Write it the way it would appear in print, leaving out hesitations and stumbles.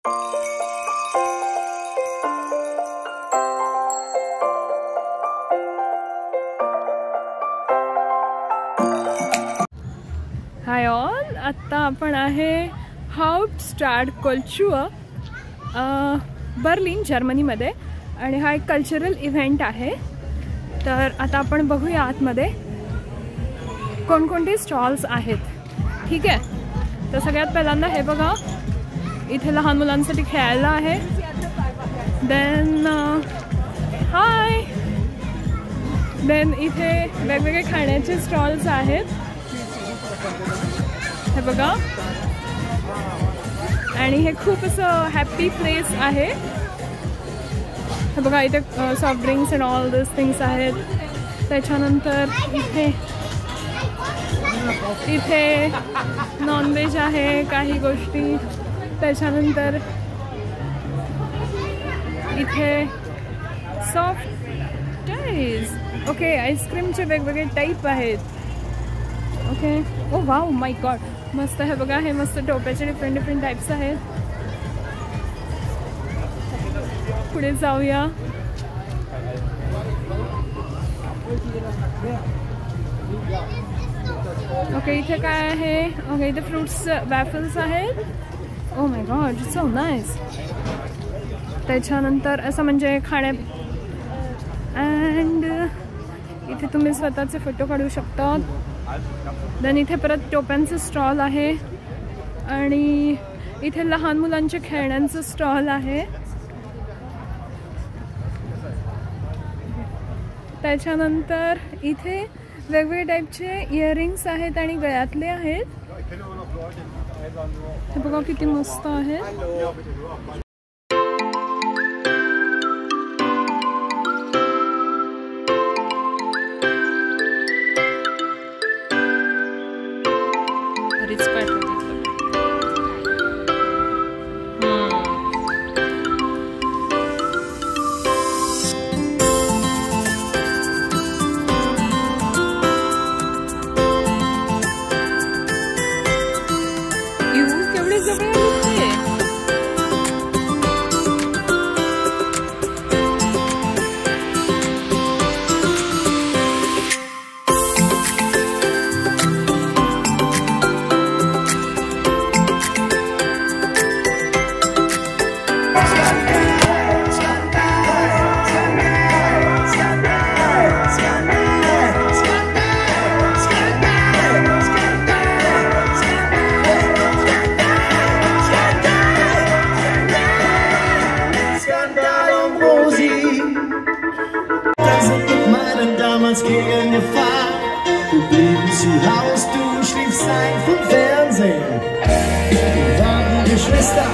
Hi all, आता आपण आहे हाउपस्टाडकुल्चर बर्लिन जर्मनीमध्ये आणि हा एक कल्चरल इव्हेंट आहे। तर आता आपण बघूया आतमध्ये कोणकोणते स्टॉल्स आहेत। ठीक आहे, तर सगळ्यात पहिल्यांदा हे बघा, इथे लहान मुलांसाठी खेळायला आहे। देन देन इथे वेगवेगळे खाण्याचे स्टॉल्स आहेत, हे बघा। आणि हे खूप असं हॅपी प्लेस आहे, हे बघा। इथे soft drinks and all this things आहेत। त्याच्यानंतर इथे नॉनव्हेज आहे काही गोष्टी। त्याच्यानंतर इथे सॉफ्ट टॉयज, ओके, आईस्क्रीमचे वेगवेगळे टाईप आहेत। ओके, ओ वाव, माय गॉड, मस्त आहे बघा। हे मस्त टोप्याचे डिफरंट टाईप्स आहेत। पुढे जाऊया। ओके, इथे काय आहे? ओके, इथे फ्रूट्स वॅफल्स आहेत। Oh my God, it's so nice. त्याच्यानंतर असं म्हणजे खाण्या अँड इथे तुम्ही स्वतःचे फोटो काढू शकता। देन इथे परत टोप्यांचं स्टॉल आहे आणि इथे लहान मुलांच्या खेळण्यांचं स्टॉल आहे। त्याच्यानंतर इथे वेगवेगळे टाईपचे इयरिंग्स आहेत आणि गळ्यातले आहेत, हे बघा किती मस्त आहे। Gegen Gefahr, geblieben zu Haus, du schliefst ein vom Fernsehen, wir waren Geschwister.